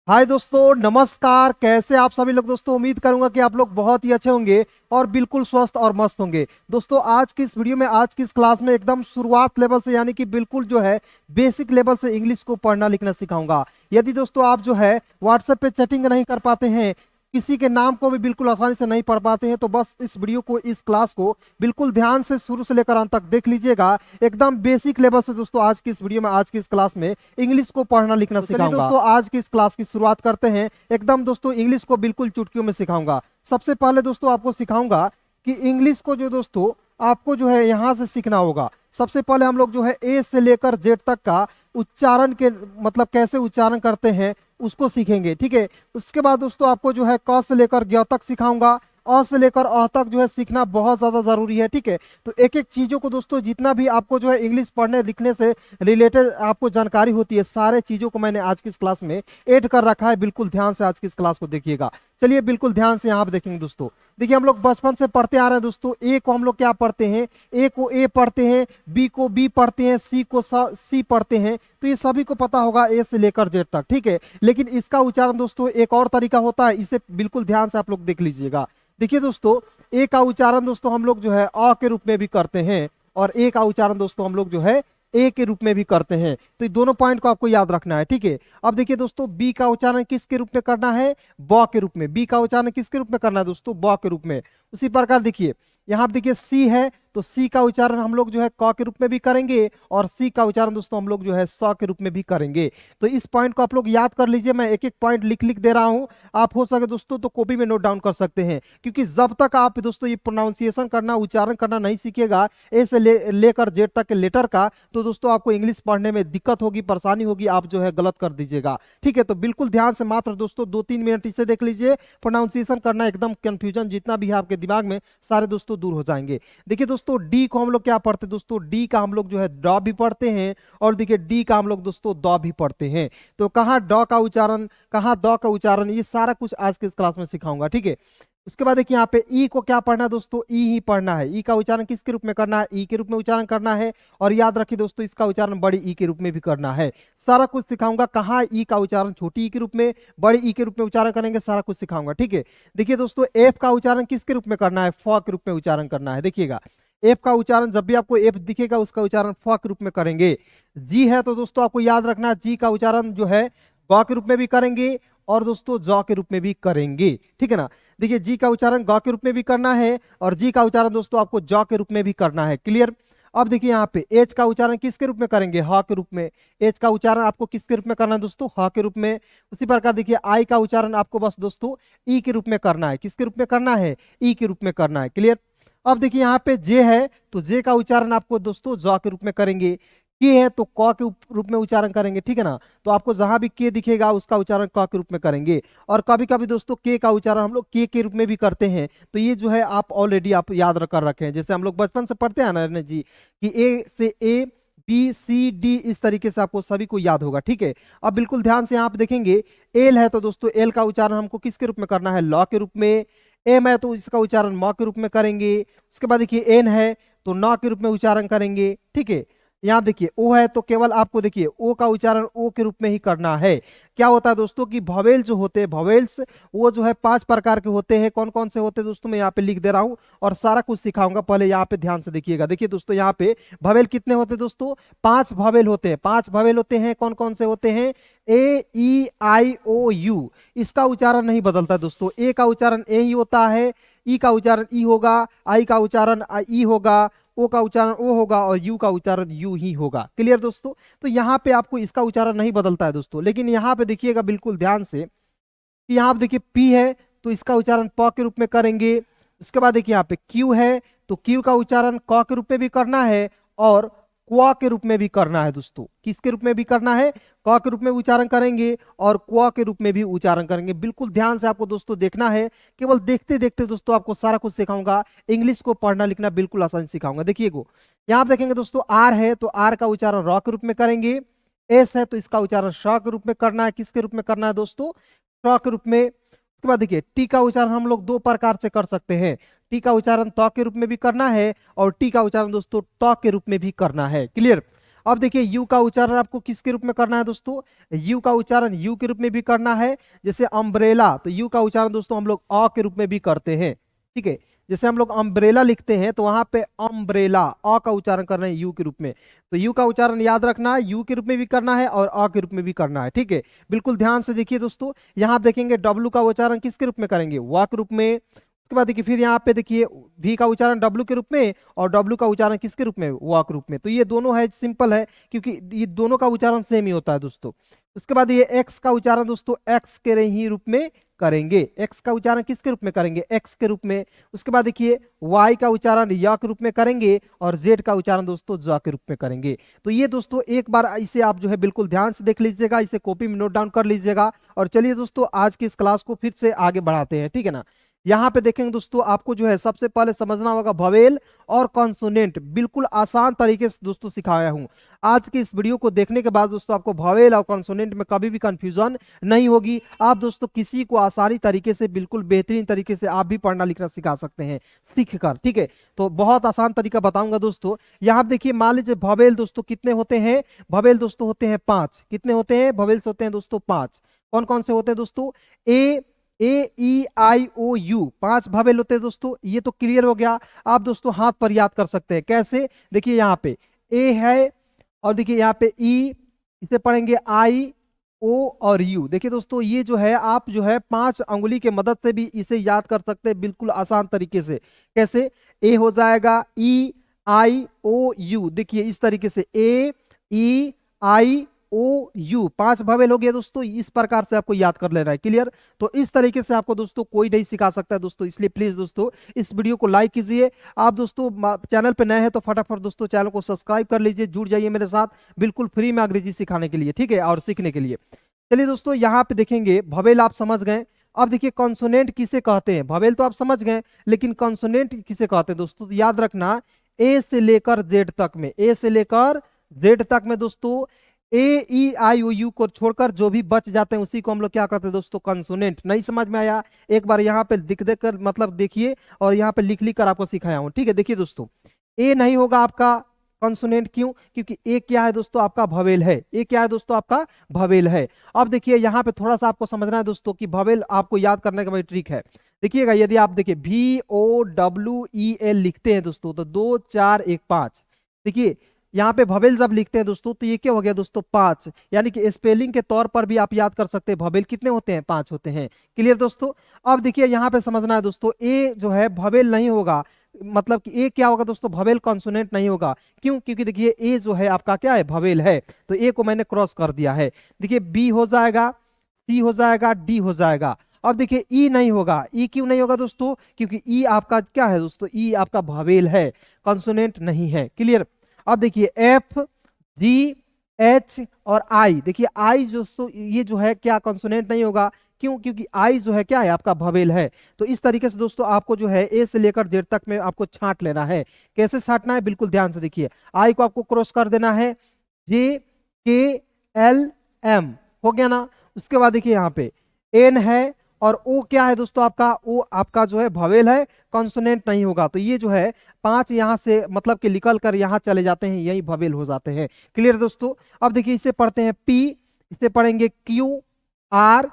हाय दोस्तों, नमस्कार। कैसे आप सभी लोग दोस्तों। उम्मीद करूंगा कि आप लोग बहुत ही अच्छे होंगे और बिल्कुल स्वस्थ और मस्त होंगे। दोस्तों आज की इस वीडियो में, आज की इस क्लास में एकदम शुरुआत लेवल से यानी कि बिल्कुल जो है बेसिक लेवल से इंग्लिश को पढ़ना लिखना सिखाऊंगा। यदि दोस्तों आप जो है व्हाट्सएप पे चैटिंग नहीं कर पाते हैं, किसी के नाम को भी बिल्कुल आसानी से नहीं पढ़ पाते हैं, तो बस इस वीडियो को, इस क्लास को बिल्कुल ध्यान से शुरू से लेकर अंत तक देख लीजिएगा। एकदम बेसिक लेवल से दोस्तों आज की इस वीडियो में, आज की इस क्लास में इंग्लिश को पढ़ना लिखना सिखाऊंगा। दोस्तों आज की इस क्लास की शुरुआत करते हैं। एकदम दोस्तों इंग्लिश को बिल्कुल चुटकियों में सिखाऊंगा। सबसे पहले दोस्तों आपको सिखाऊंगा कि इंग्लिश को जो दोस्तों आपको जो है यहां से सीखना होगा। सबसे पहले हम लोग जो है ए से लेकर जेड तक का उच्चारण के मतलब कैसे उच्चारण करते हैं उसको सीखेंगे, ठीक है। उसके बाद दोस्तों आपको जो है क से लेकर ग तक सिखाऊंगा। अ से लेकर अ तक जो है सीखना बहुत ज्यादा जरूरी है, ठीक है। तो एक एक चीजों को दोस्तों, जितना भी आपको जो है इंग्लिश पढ़ने लिखने से रिलेटेड आपको जानकारी होती है, सारे चीजों को मैंने आज की इस क्लास में ऐड कर रखा है। बिल्कुल ध्यान से आज की इस क्लास को देखिएगा। चलिए बिल्कुल ध्यान से यहाँ पे देखेंगे दोस्तों। देखिए हम लोग बचपन से पढ़ते आ रहे हैं दोस्तों। ए को हम लोग क्या पढ़ते हैं? ए को ए पढ़ते हैं, बी को बी पढ़ते हैं, सी को सी पढ़ते हैं। तो ये सभी को पता होगा ए से लेकर जेड तक, ठीक है। लेकिन इसका उच्चारण दोस्तों एक और तरीका होता है, इसे बिल्कुल ध्यान से आप लोग देख लीजिएगा। देखिए दोस्तों, ए का उच्चारण दोस्तों हम लोग जो है अ के रूप में भी करते हैं, और ए का उच्चारण दोस्तों हम लोग जो है ए के रूप में भी करते हैं। तो ये दोनों पॉइंट को आपको याद रखना है, ठीक है। अब देखिए दोस्तों, बी का उच्चारण किसके रूप में करना है? ब के रूप में। बी का उच्चारण किसके रूप में करना है दोस्तों? ब के रूप में। उसी प्रकार देखिए यहाँ पे देखिए सी है, तो सी का उच्चारण हम लोग जो है क के रूप में भी करेंगे, और सी का उच्चारण दोस्तों हम लोग जो है स के रूप में भी करेंगे। तो इस पॉइंट को आप लोग याद कर लीजिए। मैं एक एक पॉइंट लिख लिख दे रहा हूं, आप हो सके दोस्तों तो कॉपी में नोट डाउन कर सकते हैं। क्योंकि जब तक आप दोस्तों ये प्रोनाउंसिएशन करना, उच्चारण करना नहीं सीखिएगा ए से लेकर जेड तक के लेटर का, तो दोस्तों आपको इंग्लिश पढ़ने में दिक्कत होगी, परेशानी होगी, आप जो है गलत कर दीजिएगा, ठीक है। तो बिल्कुल ध्यान से मात्र दोस्तों 2-3 मिनट इसे देख लीजिए। प्रोनाउंसिएशन करना, एकदम कंफ्यूजन जितना भी है आपके दिमाग में, सारे दोस्तों दूर हो जाएंगे। देखिए दोस्तों, डी को हम लोग क्या पढ़ते हैं दोस्तों? डी का हम लोग जो है ड भी पढ़ते हैं, और देखिए डी का हम लोग दोस्तों द भी पढ़ते हैं। तो कहाँ ड का उच्चारण, कहाँ द का उच्चारण, ये सारा कुछ आज के इस क्लास में सिखाऊंगा, ठीक है। उसके बाद देखिए यहाँ पे ई को क्या पढ़ना है दोस्तों? ई ही पढ़ना है। ई का उच्चारण किसके रूप में करना है? ई के रूप में उच्चारण करना है। और याद रखिए दोस्तों, इसका उच्चारण बड़ी ई के रूप में भी करना है। सारा कुछ सिखाऊंगा। कहाँ ई का उच्चारण छोटी ई के रूप में, बड़ी ई के रूप में उच्चारण करेंगे, सारा कुछ सिखाऊंगा, ठीक है। देखिए दोस्तों, एफ का उच्चारण किसके रूप में करना है? फ के रूप में उच्चारण करना है। देखिएगा, एफ का उच्चारण जब भी आपको एफ दिखेगा उसका उच्चारण फ के रूप में करेंगे। जी है तो दोस्तों आपको याद रखना, जी का उच्चारण जो है ग के रूप में भी करेंगे, और दोस्तों ज के रूप में भी करेंगे, ठीक है ना। देखिए जी का उच्चारण ग के रूप में भी करना है, और जी का उच्चारण दोस्तों आपको ज के रूप में भी करना है। क्लियर? अब देखिए यहाँ पे एच का उच्चारण किसके रूप में करेंगे? ह के रूप में। एच का उच्चारण आपको किसके रूप में करना है दोस्तों? ह के रूप में। उसी प्रकार देखिए आई का उच्चारण आपको बस दोस्तों ई के रूप में करना है। किसके रूप में करना है? ई के रूप में करना है। क्लियर? अब देखिए यहाँ पे जे है, तो जे का उच्चारण आपको दोस्तों ज के रूप में करेंगे। के है तो क के रूप में उच्चारण करेंगे, ठीक है ना। तो आपको जहां भी के दिखेगा उसका उच्चारण क के रूप में करेंगे। और कभी कभी दोस्तों के का उच्चारण हम लोग के रूप में भी करते हैं। तो ये जो है आप ऑलरेडी आप याद कर रखे हैं, जैसे हम लोग बचपन से पढ़ते हैं ना जी, कि ए से ए, बी सी डी, इस तरीके से आपको सभी को याद होगा, ठीक है। अब बिल्कुल ध्यान से यहाँ पे देखेंगे, एल है तो दोस्तों एल का उच्चारण हमको किसके रूप में करना है? ल के रूप में। एम है तो इसका उच्चारण म के रूप में करेंगे। उसके बाद देखिए एन है तो न के रूप में उच्चारण करेंगे, ठीक है। यहाँ देखिए ओ है तो केवल आपको देखिए ओ का उच्चारण ओ के रूप में ही करना है। क्या होता है दोस्तों कि भवेल जो होते हैं, भवेल्स वो जो है 5 प्रकार के होते हैं। कौन कौन से होते हैं दोस्तों? मैं यहाँ पे लिख दे रहा हूँ और सारा कुछ सिखाऊंगा। पहले यहाँ पे ध्यान से देखिएगा। देखिए दोस्तों, यहाँ पे भवेल कितने होते हैं दोस्तों? 5 भवेल होते हैं। 5 भवेल होते हैं। कौन कौन से होते हैं? ए ई आई ओ यू। इसका उच्चारण नहीं बदलता दोस्तों। ए का उच्चारण ए ही होता है, ई का उच्चारण ई होगा, आई का उच्चारण ई होगा, ओ का उच्चारण ओ होगा, और यू का उच्चारण यू ही होगा। क्लियर दोस्तों? तो यहाँ पे आपको इसका उच्चारण नहीं बदलता है दोस्तों। लेकिन यहाँ पे देखिएगा बिल्कुल ध्यान से कि यहाँ पे देखिए पी है तो इसका उच्चारण प के रूप में करेंगे। उसके बाद देखिए यहाँ पे क्यू है तो क्यू का उच्चारण क के रूप में भी करना है, और क्वा के रूप में भी करना है दोस्तों। किसके रूप में भी करना है? क के रूप में उच्चारण करेंगे, और क्वा के रूप में भी उच्चारण करेंगे। बिल्कुल ध्यान से आपको दोस्तों देखना है। केवल देखते देखते दोस्तों आपको सारा कुछ सिखाऊंगा। इंग्लिश को पढ़ना लिखना बिल्कुल आसान सिखाऊंगा। देखिए गो, यहाँ पे देखेंगे दोस्तों, आर है तो आर का उच्चारण र के रूप में करेंगे। एस है तो इसका उच्चारण श के रूप में करना है। किसके रूप में करना है दोस्तों? श के रूप में। उसके बाद देखिए टी का उच्चारण हम लोग 2 प्रकार से कर सकते हैं। टी का उच्चारण त के रूप में भी करना है, और टी का उच्चारण दोस्तों ट के रूप में भी करना है। क्लियर? अब देखिए यू का उच्चारण आपको किसके रूप में करना है दोस्तों, यू का उच्चारण यू के रूप में भी करना है। जैसे अम्ब्रेला, तो यू का उच्चारण दोस्तों हम लोग अ के रूप में भी करते हैं, ठीक है। जैसे हम लोग अम्ब्रेला लिखते हैं तो वहां पे अम्ब्रेला अ का उच्चारण कर रहे हैं यू के रूप में। तो यू का उच्चारण याद रखना है, यू के रूप में भी करना है और अ के रूप में भी करना है, ठीक है। बिल्कुल ध्यान से देखिए दोस्तों, यहाँ आप देखेंगे डब्लू का उच्चारण किसके रूप में करेंगे, वा के रूप में। उसके बाद देखिए फिर यहाँ पे देखिए भी का उच्चारण डब्लू के रूप में और डब्लू का उच्चारण किसके रूप में, वा के रूप में। तो ये दोनों है, सिंपल है, क्योंकि ये दोनों का उच्चारण सेम ही होता है दोस्तों। उसके बाद ये एक्स का उच्चारण दोस्तों एक्स के ही रूप में करेंगे, एक्स का उच्चारण किसके रूप में करेंगे, एक्स के रूप में। उसके बाद देखिए वाई का उच्चारण या के रूप में करेंगे और जेड का उच्चारण दोस्तों जा के रूप में करेंगे। तो ये दोस्तों एक बार इसे आप जो है बिल्कुल ध्यान से देख लीजिएगा, इसे कॉपी में नोट डाउन कर लीजिएगा। और चलिए दोस्तों आज की इस क्लास को फिर से आगे बढ़ाते हैं, ठीक है ना। यहाँ पे देखेंगे दोस्तों, आपको जो है सबसे पहले समझना होगा भवेल और कॉन्सोनेंट, बिल्कुल आसान तरीके से दोस्तों सिखाया हूँ। आज की इस वीडियो को देखने के बाद दोस्तों आपको भवेल और कॉन्सोनेंट में कभी भी कंफ्यूजन नहीं होगी। आप दोस्तों किसी को आसानी तरीके से, बिल्कुल बेहतरीन तरीके से आप भी पढ़ना लिखना सिखा सकते हैं सीख कर, ठीक है। तो बहुत आसान तरीका बताऊंगा दोस्तों। यहाँ देखिए मान लीजिए भवेल दोस्तों कितने होते हैं, भवेल दोस्तों होते हैं 5। कितने होते हैं, भवेल्स होते हैं दोस्तों 5। कौन कौन से होते हैं दोस्तों, ई आई ओ यू, 5 भवेल होते हैं दोस्तों। ये तो क्लियर हो गया। आप दोस्तों हाथ पर याद कर सकते हैं, कैसे, देखिए यहाँ पे ए है और देखिए यहाँ पे ई, इसे पढ़ेंगे आई ओ और यू। देखिए दोस्तों ये जो है आप जो है 5 अंगुली के मदद से भी इसे याद कर सकते हैं बिल्कुल आसान तरीके से। कैसे, ए हो जाएगा ई आई ओ यू, देखिए इस तरीके से ए ई आई ओ यू, 5 भवेल हो गया दोस्तों। इस प्रकार से आपको याद कर लेना है, क्लियर। तो इस तरीके से आपको दोस्तों कोई नहीं सिखा सकता है दोस्तों, इसलिए प्लीज दोस्तों इस वीडियो को लाइक कीजिए। आप दोस्तों चैनल पे नए हैं तो फटाफट दोस्तों चैनल को सब्सक्राइब कर लीजिए, जुड़ जाइए मेरे साथ बिल्कुल फ्री में अंग्रेजी सिखाने के लिए, ठीक है, और सीखने के लिए। चलिए दोस्तों यहाँ पे देखेंगे भवेल आप समझ गए। अब देखिए कॉन्सोनेंट किसे कहते हैं, भवेल तो आप समझ गए, लेकिन कॉन्सोनेंट किसे कहते हैं दोस्तों, तो याद रखना ए से लेकर जेड तक में, ए से लेकर जेड तक में दोस्तों ए ई आई ओ यू को छोड़कर जो भी बच जाते हैं उसी को हम लोग क्या कहते हैं दोस्तों, कंसोनेंट। नहीं समझ में आया, एक बार यहाँ पे दिख देख कर मतलब देखिए और यहाँ पे लिख लिख कर आपको सिखाया हूँ, ठीक है। देखिए दोस्तों ए नहीं होगा आपका कंसोनेंट, क्यों, क्योंकि ए क्या है दोस्तों आपका भवेल है, ए क्या है दोस्तों आपका भवेल है। अब देखिए यहाँ पे थोड़ा सा आपको समझना है दोस्तों कि भवेल आपको याद करने का बड़ी ट्रिक है। देखिएगा यदि आप देखिए VOWEL लिखते हैं दोस्तों तो 2 4 1 5, देखिए यहाँ पे भवेल जब लिखते हैं दोस्तों तो ये क्या हो गया दोस्तों 5, यानी कि स्पेलिंग के तौर पर भी आप याद कर सकते हैं भवेल कितने होते हैं, 5 होते हैं, क्लियर दोस्तों। अब देखिए यहाँ पे समझना है दोस्तों ए जो है भवेल नहीं होगा, मतलब कि ए क्या होगा दोस्तों, भवेल कॉन्सोनेंट नहीं होगा। क्यों, क्योंकि देखिए ए जो है आपका क्या है, भवेल है, तो ए को मैंने क्रॉस कर दिया है। देखिए बी हो जाएगा, सी हो जाएगा, डी हो जाएगा। अब देखिए ई नहीं होगा, ई क्यों नहीं होगा दोस्तों, क्योंकि ई आपका क्या है दोस्तों, ई आपका भवेल है, कॉन्सोनेंट नहीं है, क्लियर। अब देखिए एफ जी एच और आई, देखिए आई दोस्तों ये जो है क्या कॉन्सोनेंट नहीं होगा, क्यों, क्योंकि आई जो है क्या है आपका भवेल है। तो इस तरीके से दोस्तों आपको जो है ए से लेकर जेड तक में आपको छांट लेना है। कैसे छांटना है, बिल्कुल ध्यान से देखिए, आई को आपको क्रॉस कर देना है, जे के एल एम हो गया ना। उसके बाद देखिए यहाँ पे एन है और ओ क्या है दोस्तों आपका, ओ आपका जो है भवेल है, कॉन्सोनेंट नहीं होगा। तो ये जो है 5 यहाँ से मतलब कि निकल कर यहाँ चले जाते हैं, यही भवेल हो जाते हैं, क्लियर दोस्तों। अब देखिए इसे पढ़ते हैं पी, इसे पढ़ेंगे क्यू आर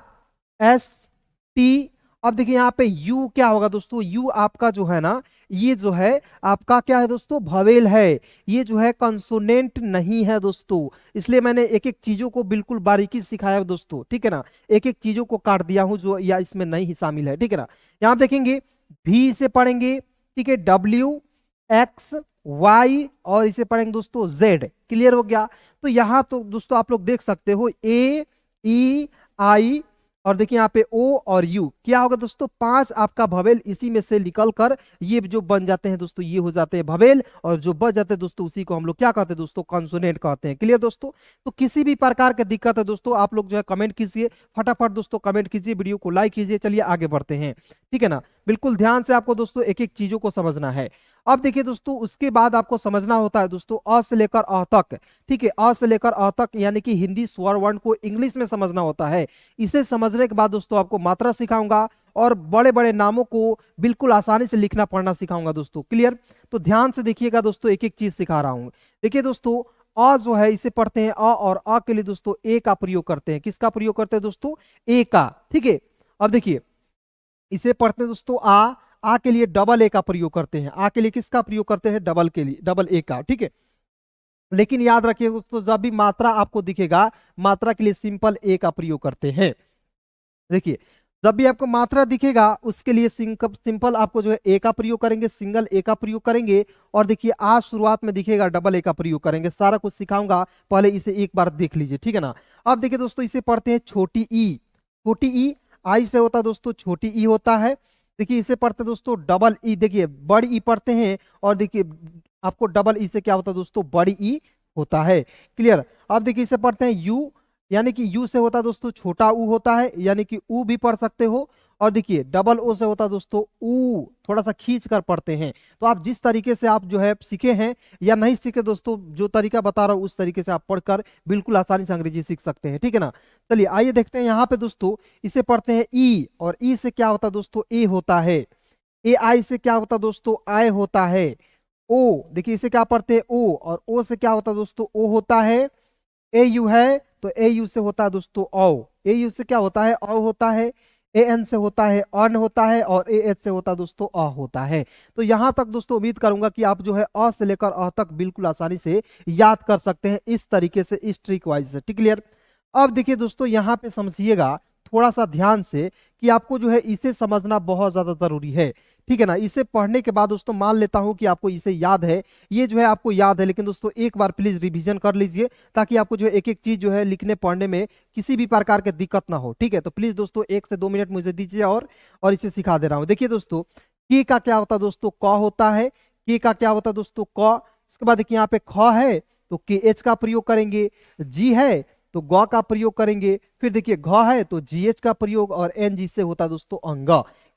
एस टी। अब देखिए यहाँ पे यू क्या होगा दोस्तों, यू आपका जो है ना, ये जो है आपका क्या है दोस्तों, भवेल है, ये जो है कंसोनेंट नहीं है दोस्तों। इसलिए मैंने एक एक चीजों को बिल्कुल बारीकी से सिखाया दोस्तों, ठीक है ना, एक एक चीजों को काट दिया हूं जो या इसमें नहीं शामिल है, ठीक है ना। यहाँ देखेंगे भी से पढ़ेंगे, ठीक है, डब्ल्यू एक्स वाई और इसे पढ़ेंगे दोस्तों जेड, क्लियर हो गया। तो यहाँ तो दोस्तों आप लोग देख सकते हो ए ई आई और देखिए यहाँ पे ओ और यू क्या होगा दोस्तों, 5 आपका भवेल इसी में से निकल कर ये जो बन जाते हैं दोस्तों, ये हो जाते हैं भवेल, और जो बच जाते हैं दोस्तों उसी को हम लोग क्या कहते हैं दोस्तों, कॉन्सोनेंट कहते हैं, क्लियर दोस्तों। तो किसी भी प्रकार की दिक्कत है दोस्तों आप लोग जो है कमेंट कीजिए, फटाफट दोस्तों कमेंट कीजिए, वीडियो को लाइक कीजिए। चलिए आगे बढ़ते हैं, ठीक है ना। बिल्कुल ध्यान से आपको दोस्तों एक एक चीजों को समझना है। अब देखिए दोस्तों उसके बाद आपको समझना होता है दोस्तों अ से लेकर अ तक, ठीक है, अ से लेकर अ तक यानी कि हिंदी स्वर वर्ण को इंग्लिश में समझना होता है। इसे समझने के बाद दोस्तों आपको मात्रा सिखाऊंगा और बड़े बड़े नामों को बिल्कुल आसानी से लिखना पढ़ना सिखाऊंगा दोस्तों, क्लियर। तो ध्यान से देखिएगा दोस्तों, एक एक चीज सिखा रहा हूं। देखिए दोस्तों अ जो है इसे पढ़ते हैं अ, और अ के लिए दोस्तों ए का प्रयोग करते हैं। किसका प्रयोग करते हैं दोस्तों? ए का। ठीक है, अब देखिए इसे पढ़ते हैं दोस्तों आ के लिए डबल ए का प्रयोग करते हैं। आ के लिए किसका प्रयोग करते हैं? डबल के लिए, डबल ए का। ठीक है, लेकिन याद रखिए दोस्तों जब भी मात्रा आपको दिखेगा, मात्रा के लिए सिंपल ए का प्रयोग करते हैं। देखिए जब भी आपको मात्रा दिखेगा उसके लिए सिंपल आपको जो है ए का प्रयोग करेंगे, सिंगल ए का प्रयोग करेंगे। और देखिए आज शुरुआत में दिखेगा डबल ए का प्रयोग करेंगे। सारा कुछ सिखाऊंगा, पहले इसे एक बार देख लीजिए, ठीक है ना। अब देखिए दोस्तों इसे पढ़ते हैं छोटी ई। छोटी ई आई से होता है दोस्तों, छोटी ई होता है। देखिए इसे पढ़ते हैं दोस्तों डबल ई। देखिए बड़ी ई पढ़ते हैं, और देखिए आपको डबल ई से क्या होता है दोस्तों? बड़ी ई होता है। क्लियर। अब देखिए इसे पढ़ते हैं यू, यानी कि यू से होता है दोस्तों छोटा ऊ होता है, यानी कि ऊ भी पढ़ सकते हो। और देखिए डबल ओ से होता है दोस्तों ऊ, थोड़ा सा खींच कर पढ़ते हैं। तो आप जिस तरीके से आप जो है सीखे हैं या नहीं सीखे दोस्तों, जो तरीका बता रहा हूं उस तरीके से आप पढ़कर बिल्कुल आसानी से अंग्रेजी सीख सकते हैं, ठीक है ना। चलिए आइए देखते हैं यहाँ पे दोस्तों, इसे पढ़ते हैं ई। और ई से क्या होता है दोस्तों? ए होता है। ए आई से क्या होता है दोस्तों? आय होता है। ओ देखिए इसे क्या पढ़ते हैं? ओ। और ओ से क्या होता है दोस्तों? ओ होता है। ए यू है तो ए यू से होता है दोस्तों औ। ए यू से क्या होता है? औ होता है। ए एन से होता है अन होता है। और ए एच से होता है दोस्तों अ होता है। तो यहां तक दोस्तों उम्मीद करूंगा कि आप जो है अ से लेकर अ तक बिल्कुल आसानी से याद कर सकते हैं इस तरीके से, इस ट्रिक वाइज से। ठीक, क्लियर। अब देखिए दोस्तों यहाँ पे समझिएगा थोड़ा सा ध्यान से कि आपको जो है इसे समझना बहुत ज्यादा जरूरी है, ठीक है ना। इसे पढ़ने के बाद दोस्तों मान लेता हूं कि आपको इसे याद है, ये जो है आपको याद है, लेकिन दोस्तों एक बार प्लीज रिवीजन कर लीजिए ताकि आपको जो है एक एक चीज जो है लिखने पढ़ने में किसी भी प्रकार की दिक्कत ना हो, ठीक है। तो प्लीज दोस्तों 1 से 2 मिनट मुझे दीजिए और इसे सिखा दे रहा हूँ। देखिए दोस्तों के का क्या होता है दोस्तों? क होता है। के का क्या होता है दोस्तों? क। इसके बाद देखिए यहाँ पे ख है तो के एच का प्रयोग करेंगे। जी है तो ग का प्रयोग करेंगे। फिर देखिए घ है तो जी एच का प्रयोग, और एन जी से होता है दोस्तों अंग।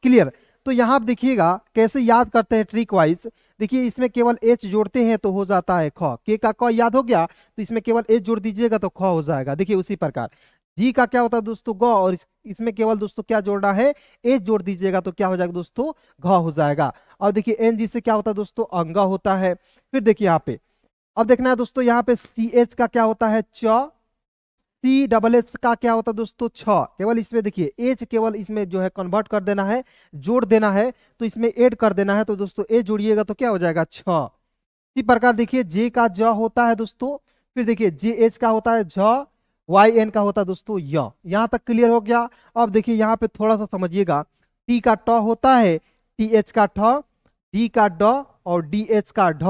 क्लियर। तो यहाँ आप देखिएगा कैसे याद करते हैं ट्रिक वाइज। देखिए इसमें केवल एच जोड़ते हैं तो हो जाता है ख। के का क याद हो गया तो इसमें केवल एच जोड़ दीजिएगा तो ख हो जाएगा। देखिए उसी प्रकार जी का क्या होता है दोस्तों? ग। और इसमें केवल दोस्तों क्या जोड़ना है? एच जोड़ दीजिएगा तो क्या हो जाएगा दोस्तों? घ हो जाएगा। और देखिए एन जी से क्या होता है दोस्तों? अंग होता है। फिर देखिए यहाँ पे अब देखना है दोस्तों, यहाँ पे सी एच का क्या होता है? च। सी डबल एच का क्या होता है दोस्तों? छ। केवल इसमें देखिए एच केवल इसमें जो है कन्वर्ट कर देना है, जोड़ देना है, तो इसमें ऐड कर देना है। तो दोस्तों एच जोड़िएगा तो क्या हो जाएगा? छ। इसी प्रकार देखिए जे का ज होता है दोस्तों। फिर देखिए जे एच का होता है झ। वाई एन का होता है दोस्तों य। यहां तक क्लियर हो गया। अब देखिए यहाँ पे थोड़ा सा समझिएगा। टी का ट होता है, टी एच का ठ, डी का ड, और डी एच का ढ।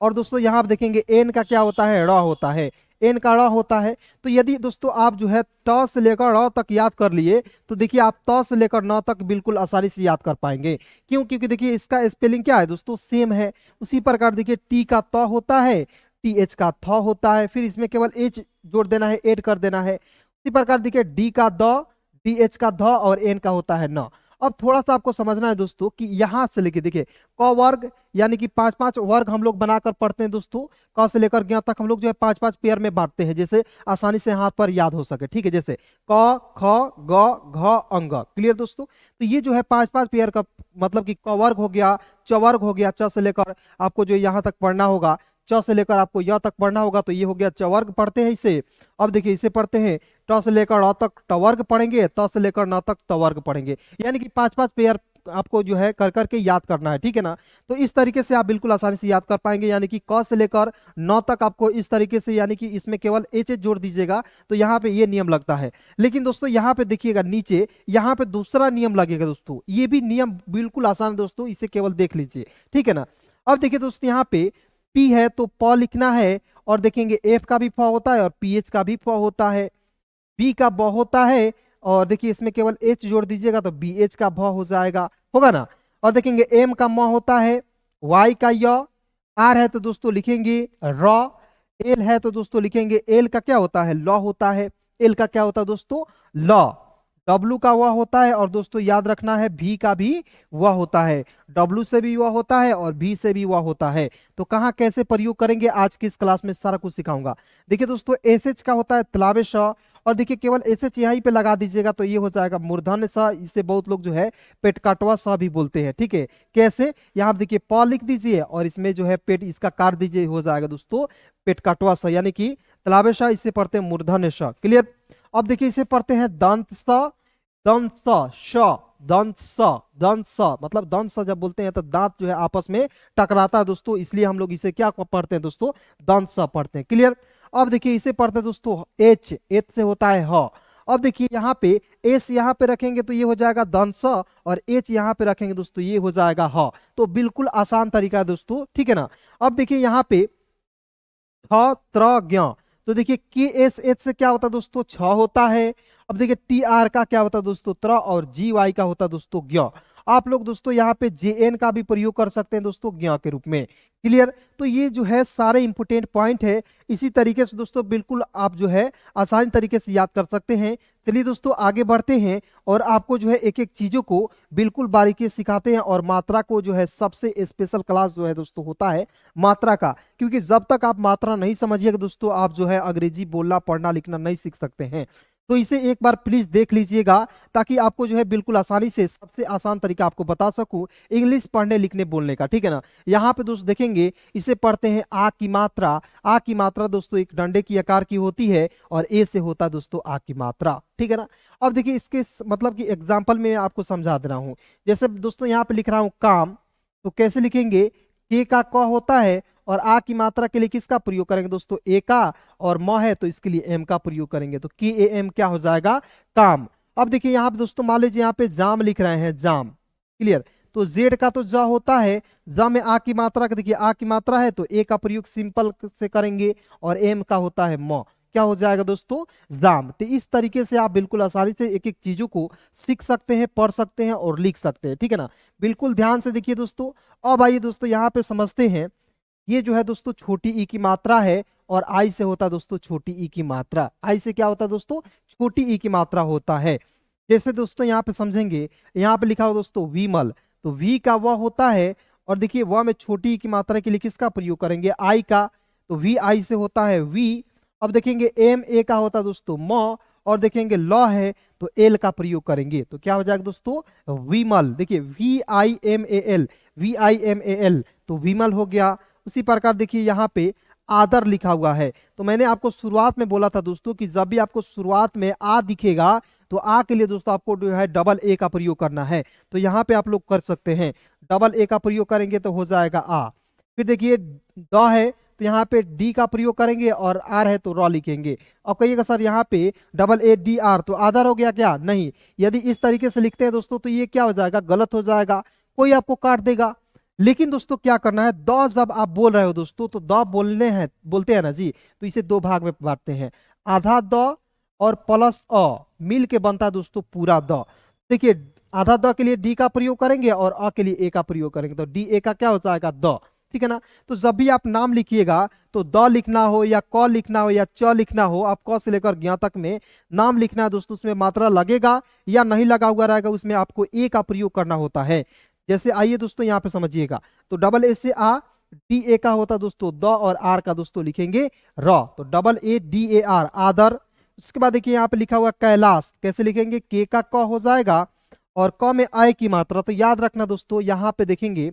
और दोस्तों यहाँ आप देखेंगे एन का क्या होता है? ड़ होता है। एन का ड़ होता है। तो यदि दोस्तों आप जो है ट से लेकर ड़ तक याद कर लिए तो देखिए आप त से लेकर न तक बिल्कुल आसानी से याद कर पाएंगे। क्यों? क्योंकि देखिए इसका स्पेलिंग क्या है दोस्तों? सेम है। उसी प्रकार देखिए टी का त होता है, टी एच का थ होता है, फिर इसमें केवल एच जोड़ देना है, ऐड कर देना है। उसी प्रकार देखिए डी का द, डी एच का ध, और एन का होता है न। अब थोड़ा सा आपको समझना है दोस्तों कि यहां से लेके देखिए क वर्ग, यानी कि 5-5 वर्ग हम लोग बनाकर पढ़ते हैं दोस्तों। क से लेकर ज्ञ तक हम लोग जो है 5-5 पेयर में बांटते हैं, जैसे आसानी से हाथ पर याद हो सके, ठीक है। जैसे क, ख, ग, घ, अंग। क्लियर दोस्तों। तो ये जो है 5-5 पेयर का मतलब कि क वर्ग हो गया, च वर्ग हो गया, च से लेकर आपको जो यहाँ तक पढ़ना होगा, च से लेकर आपको य तक पढ़ना होगा, तो ये हो गया च वर्ग पढ़ते हैं इसे। अब देखिए इसे पढ़ते हैं ट से लेकर अ तक ट वर्ग पढ़ेंगे, त से लेकर न तक त वर्ग पढ़ेंगे, यानी कि 5-5 पेयर आपको जो है कर करके याद करना है, ठीक है ना। तो इस तरीके से आप बिल्कुल आसानी से याद कर पाएंगे, यानी कि क से लेकर न तक आपको इस तरीके से, यानी कि इसमें केवल एच जोड़ दीजिएगा तो यहाँ पे ये नियम लगता है। लेकिन दोस्तों यहाँ पे देखिएगा नीचे यहाँ पे दूसरा नियम लगेगा दोस्तों। ये भी नियम बिल्कुल आसान है दोस्तों, इसे केवल देख लीजिए, ठीक है ना। अब देखिए दोस्तों यहाँ पे पी है तो प लिखना है, और देखेंगे एफ का भी फ होता है और पी एच का भी फ होता है। बी का ब होता है, और देखिए इसमें केवल एच जोड़ दीजिएगा तो बी एच का भ हो जाएगा, होगा ना। और देखेंगे एम का म होता है, वाई का य, आर है तो दोस्तों लिखेंगे र, एल है तो दोस्तों लिखेंगे एल का क्या होता है? ल होता है। एल का क्या होता है दोस्तों? ल। डब्लू का वह होता है, और दोस्तों याद रखना है भी का भी वह होता है। डब्लू से भी वह होता है और भी से भी वह होता है। तो कहाँ कैसे प्रयोग करेंगे आज की इस क्लास में सारा कुछ सिखाऊंगा। देखिए दोस्तों एस एच का होता है तलावे श, और देखिए केवल ऐसे चिहाई पे लगा दीजिएगा तो ये हो जाएगा मूर्धन्य स। इसे बहुत लोग जो है पेट काटवा स भी बोलते हैं, ठीक है। कैसे, यहाँ पे देखिए प लिख दीजिए और इसमें जो है पेट इसका काट दीजिए, हो जाएगा दोस्तों पेट काटवा स, यानी कि तलाबे श। इसे पढ़ते हैं मूर्धन्य श। क्लियर। अब देखिए इसे पढ़ते हैं दंत स, दंत स, श, दंत स, दंत स। मतलब दंत स जब बोलते हैं तो दांत जो है आपस में टकराता है दोस्तों, इसलिए हम लोग इसे क्या पढ़ते हैं दोस्तों, दंत स पढ़ते हैं। क्लियर। अब देखिए इसे पढ़ते हैं दोस्तों एच, एच से होता है ह। अब देखिए यहाँ पे एस यहाँ पे रखेंगे तो ये हो जाएगा दंत स, और एच यहाँ पे रखेंगे दोस्तों ये हो जाएगा ह। तो बिल्कुल आसान तरीका है दोस्तों, ठीक है ना। अब देखिए यहाँ पे थ त्र ज्ञ, तो देखिए के एस एच से क्या होता है दोस्तों, छ होता है। अब देखिए टी आर का क्या होता है दोस्तों, त्र, और जी वाई का होता है दोस्तों ज्ञ। आप लोग दोस्तों यहाँ पे जे एन का भी प्रयोग कर सकते हैं दोस्तों ज्ञ के रूप में। क्लियर। तो ये जो है सारे इंपोर्टेंट पॉइंट है। इसी तरीके से दोस्तों बिल्कुल आप जो है आसान तरीके से याद कर सकते हैं। चलिए दोस्तों आगे बढ़ते हैं और आपको जो है एक एक चीजों को बिल्कुल बारीकी से सिखाते हैं। और मात्रा को जो है सबसे स्पेशल क्लास जो है दोस्तों होता है मात्रा का, क्योंकि जब तक आप मात्रा नहीं समझिएगा दोस्तों आप जो है अंग्रेजी बोलना पढ़ना लिखना नहीं सीख सकते हैं। तो इसे एक बार प्लीज देख लीजिएगा ताकि आपको जो है बिल्कुल आसानी से सबसे आसान तरीका आपको बता सकूं इंग्लिश पढ़ने लिखने बोलने का, ठीक है ना। यहाँ पे दोस्तों देखेंगे इसे पढ़ते हैं आ की मात्रा। आ की मात्रा दोस्तों एक डंडे की आकार की होती है और ए से होता है दोस्तों आ की मात्रा, ठीक है ना। अब देखिए इसके मतलब कि एग्जाम्पल में आपको समझा दे रहा हूं। जैसे दोस्तों यहाँ पे लिख रहा हूं काम, तो कैसे लिखेंगे, के का क होता है और आ की मात्रा के लिए किसका प्रयोग करेंगे दोस्तों, ए का, और म है तो इसके लिए एम का प्रयोग करेंगे, तो के ए एम क्या हो जाएगा, काम। अब देखिए यहाँ पे दोस्तों मान लीजिए यहाँ पे जाम लिख रहे हैं, जाम। क्लियर। तो जेड का तो ज होता है, ज में आ की मात्रा का देखिए आ की मात्रा है तो ए का प्रयोग सिंपल से करेंगे, और एम का होता है म, क्या हो जाएगा दोस्तों, जाम। तो इस तरीके से आप बिल्कुल आसानी से एक एक चीजों को सीख सकते हैं, पढ़ सकते हैं और लिख सकते हैं, ठीक है ना। बिल्कुल ध्यान से देखिए दोस्तों। अब आइए दोस्तों यहाँ पे समझते हैं, ये जो है दोस्तों छोटी ई की मात्रा है और आई से होता है दोस्तों छोटी ई की मात्रा। आई से क्या होता है दोस्तों, छोटी ई की मात्रा होता है। जैसे दोस्तों यहाँ पे समझेंगे, यहाँ पे लिखा हो दोस्तों विमल, तो वी का वह होता है, और देखिए वह में छोटी ई की मात्रा के लिए किसका प्रयोग करेंगे, आई का, तो वी आई से होता है वी। अब देखेंगे एम ए का होता है दोस्तों म, और देखेंगे ल है तो एल का प्रयोग करेंगे, तो क्या हो जाएगा दोस्तों, विमल। देखिए V I M A L, V I M A L, तो विमल हो गया। उसी प्रकार देखिए यहाँ पे आदर लिखा हुआ है, तो मैंने आपको शुरुआत में बोला था दोस्तों कि जब भी आपको शुरुआत में आ दिखेगा तो आ के लिए दोस्तों आपको जो है डबल ए का प्रयोग करना है। तो यहाँ पे आप लोग कर सकते हैं, डबल ए का प्रयोग करेंगे तो हो जाएगा आ। फिर देखिए द है तो यहाँ पे डी का प्रयोग करेंगे, और आर है तो रॉ लिखेंगे। अब कहिएगा सर यहाँ पे डबल ए डी आर तो आदर हो गया क्या, नहीं। यदि इस तरीके से लिखते हैं दोस्तों तो ये क्या हो जाएगा, गलत हो जाएगा, कोई आपको काट देगा। लेकिन दोस्तों क्या करना है, द जब आप बोल रहे हो दोस्तों तो द बोलते हैं ना जी, तो इसे दो भाग में बांटते हैं, आधा द और प्लस अ मिल के बनता है दोस्तों पूरा द। देखिए आधा द के लिए डी का प्रयोग करेंगे और अ के लिए ए का प्रयोग करेंगे, तो डी ए का क्या हो जाएगा, द, ठीक है ना। तो जब भी आप नाम लिखिएगा तो द लिखना हो या क लिखना हो या च लिखना हो, आप क से लेकर ज्ञ तक में नाम लिखना है दोस्तों, उसमें मात्रा लगेगा या नहीं लगा हुआ रहेगा, उसमें आपको ए का प्रयोग करना होता है। जैसे आइए दोस्तों यहाँ पे समझिएगा, तो डबल ए से आ, डी ए का होता दोस्तों द, और आर का दोस्तों लिखेंगे र, तो double A D A R आदर। उसके बाद देखिए यहाँ पे लिखा हुआ कैलाश, कैसे लिखेंगे, के का क हो जाएगा और क में आय की मात्रा, तो याद रखना दोस्तों यहाँ पे देखेंगे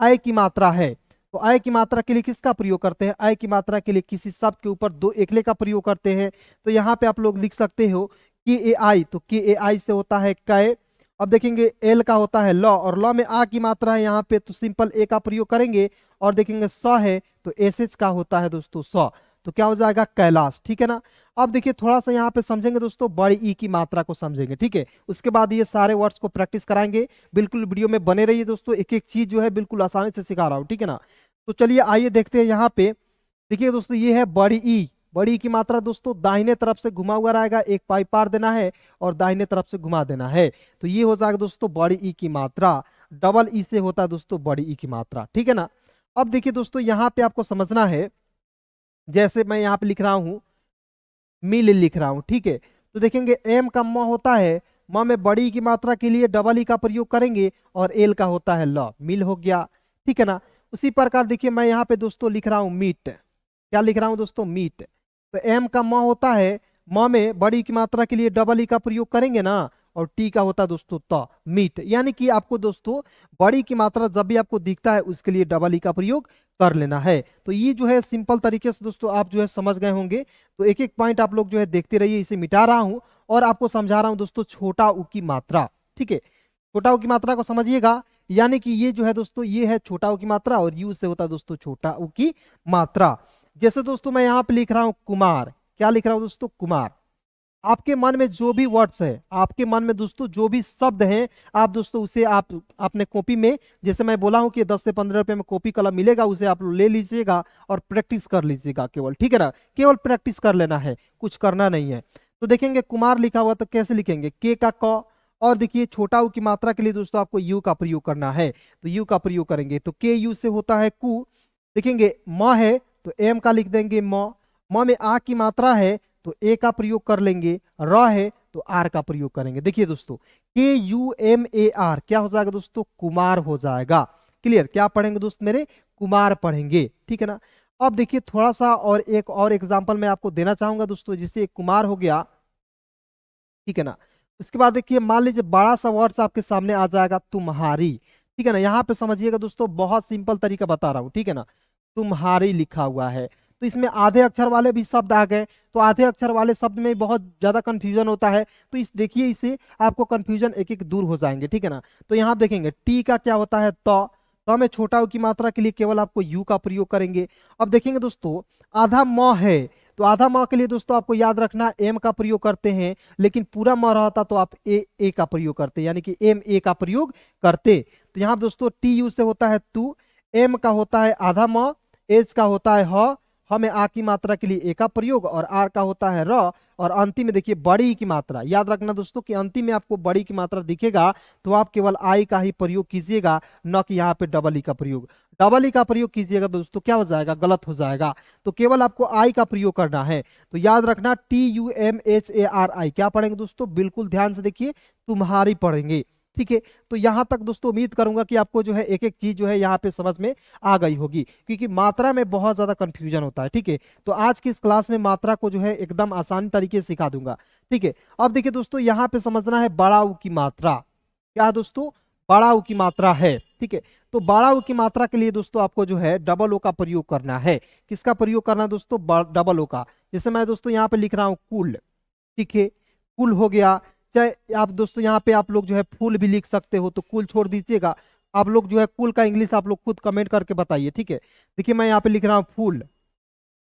आय की मात्रा है, तो आय की मात्रा के लिए किसका प्रयोग करते हैं, आय की मात्रा के लिए किसी शब्द के ऊपर दो एकले का प्रयोग करते हैं। तो यहाँ पे आप लोग लिख सकते हो के ए आई, तो के ए आई से होता है कै। अब देखेंगे एल का होता है ल, और ल में आ की मात्रा है यहाँ पे तो सिंपल ए का प्रयोग करेंगे, और देखेंगे स है तो एस एच का होता है दोस्तों स, तो क्या हो जाएगा कैलाश, ठीक है ना। अब देखिए थोड़ा सा यहाँ पे समझेंगे दोस्तों बड़ी ई की मात्रा को समझेंगे, ठीक है। उसके बाद ये सारे वर्ड्स को प्रैक्टिस कराएंगे, बिल्कुल वीडियो में बने रहिए दोस्तों, एक एक चीज जो है बिल्कुल आसानी से सिखा रहा हूँ, ठीक है ना। तो चलिए आइए देखते हैं यहाँ पे। देखिए दोस्तों ये है बड़ी ई, बड़ी ई की मात्रा दोस्तों दाहिने तरफ से घुमा हुआ रहेगा, एक पाई पार देना है और दाहिने तरफ से घुमा देना है, तो ये हो जाएगा दोस्तों बड़ी ई की मात्रा। डबल ई से होता है दोस्तों बड़ी ई की मात्रा, ठीक है ना। अब देखिए दोस्तों यहाँ पे आपको समझना है, जैसे मैं यहाँ पे लिख रहा हूँ मिल लिख रहा हूँ, ठीक है। तो देखेंगे एम का म होता है, म में बड़ी ई की मात्रा के लिए डबल ई का प्रयोग करेंगे, और एल का होता है ल, मिल हो गया, ठीक है ना। उसी प्रकार देखिए मैं यहाँ पे दोस्तों लिख रहा हूँ मीट, क्या लिख रहा हूँ दोस्तों, मीट, तो एम का म होता है म में बड़ी की मात्रा के लिए डबल ई का प्रयोग करेंगे ना, और टी का होता है दोस्तों त, मीट। यानी कि आपको दोस्तों बड़ी की मात्रा जब भी आपको दिखता है उसके लिए डबल ई का प्रयोग कर लेना है। तो ये जो है सिंपल तरीके से दोस्तों आप जो है समझ गए होंगे। तो एक एक पॉइंट आप लोग जो है देखते रहिए, इसे मिटा रहा हूं और आपको समझा रहा हूं दोस्तों छोटा ऊ की मात्रा। ठीक है, छोटा ऊ की मात्रा को समझिएगा। यानी कि ये जो है दोस्तों ये है छोटा ऊ की मात्रा और यू से होता है दोस्तों छोटा ऊ की मात्रा। जैसे दोस्तों मैं यहाँ पे लिख रहा हूं कुमार, क्या लिख रहा हूं दोस्तों कुमार। आपके मन में जो भी वर्ड्स है, आपके मन में दोस्तों जो भी शब्द हैं, आप दोस्तों उसे आप अपने कॉपी में, जैसे मैं बोला हूं कि 10 से 15 रुपए में कॉपी कलम मिलेगा, उसे आप ले लीजिएगा और प्रैक्टिस कर लीजिएगा केवल। ठीक है ना, केवल प्रैक्टिस कर लेना है, कुछ करना नहीं है। तो देखेंगे कुमार लिखा हुआ तो कैसे लिखेंगे, के का क, और देखिए छोटा ऊ की मात्रा के लिए दोस्तों आपको यू का प्रयोग करना है, तो यू का प्रयोग करेंगे तो के यू से होता है कु। देखेंगे म है तो एम का लिख देंगे म में आ की मात्रा है तो ए का प्रयोग कर लेंगे, र है तो आर का प्रयोग करेंगे। देखिए दोस्तों के यू एम ए आर क्या हो जाएगा दोस्तों, कुमार हो जाएगा। क्लियर, क्या पढ़ेंगे दोस्त मेरे, कुमार पढ़ेंगे। ठीक है ना। अब देखिए थोड़ा सा और एक और एग्जांपल मैं आपको देना चाहूंगा दोस्तों, जिससे कुमार हो गया। ठीक है ना। उसके बाद देखिए मान लीजिए बड़ा सा वर्ड्स आपके सामने आ जाएगा तुम्हारी। ठीक है ना, यहाँ पे समझिएगा दोस्तों बहुत सिंपल तरीका बता रहा हूँ। ठीक है ना, तुम्हारी लिखा हुआ है तो इसमें आधे अक्षर वाले भी शब्द आ गए, तो आधे अक्षर वाले शब्द में बहुत ज्यादा कंफ्यूजन होता है। तो इस देखिए इसे आपको कंफ्यूजन एक एक दूर हो जाएंगे। ठीक है ना। तो यहाँ आप देखेंगे टी का क्या होता है तो में छोटा ऊ की मात्रा के लिए केवल आपको यू का प्रयोग करेंगे। अब देखेंगे दोस्तों आधा म है तो आधा म के लिए दोस्तों आपको याद रखना एम का प्रयोग करते हैं, लेकिन पूरा म रहता तो आप ए का प्रयोग करते, यानी कि एम ए का प्रयोग करते। तो यहाँ दोस्तों टी यू से होता है तू, एम का होता है आधा म, एच का होता है ह में आ की मात्रा के लिए ए का प्रयोग, और आर का होता है र, और अंतिम में देखिए बड़ी की मात्रा। याद रखना दोस्तों कि अंतिम में आपको बड़ी की मात्रा दिखेगा तो आप केवल आई का ही प्रयोग कीजिएगा, न कि यहाँ पे डबल ई का प्रयोग। डबल ई का प्रयोग कीजिएगा दोस्तों क्या हो जाएगा, गलत हो जाएगा। तो केवल आपको आई का प्रयोग करना है। तो याद रखना TUMHARI क्या पढ़ेंगे दोस्तों, बिल्कुल ध्यान से देखिए तुम्हारी पढ़ेंगे। ठीक है, तो यहां तक दोस्तों उम्मीद करूंगा कि आपको जो है एक एक चीज जो है यहाँ पे समझ में आ गई होगी, क्योंकि मात्रा में बहुत ज्यादा कंफ्यूजन होता है। ठीक है, तो आज की इस क्लास में मात्रा को जो है एकदम आसान तरीके से सिखा दूंगा। ठीक है, अब देखिए दोस्तों यहाँ पे समझना है बड़ा ऊ की मात्रा। क्या है दोस्तों, बड़ा ऊ की मात्रा है। ठीक है, तो बड़ा ऊ की मात्रा के लिए दोस्तों आपको जो है डबल ओ का प्रयोग करना है। किसका प्रयोग करना है दोस्तों, डबल ओ का। जैसे मैं दोस्तों यहाँ पे लिख रहा हूँ कुल। ठीक है, कुल हो गया। चाहे आप दोस्तों यहाँ पे आप लोग जो है फूल भी लिख सकते हो, तो कुल छोड़ दीजिएगा। आप लोग जो है कुल का इंग्लिश आप लोग खुद कमेंट करके बताइए। ठीक है, देखिए मैं यहाँ पे लिख रहा हूँ फूल।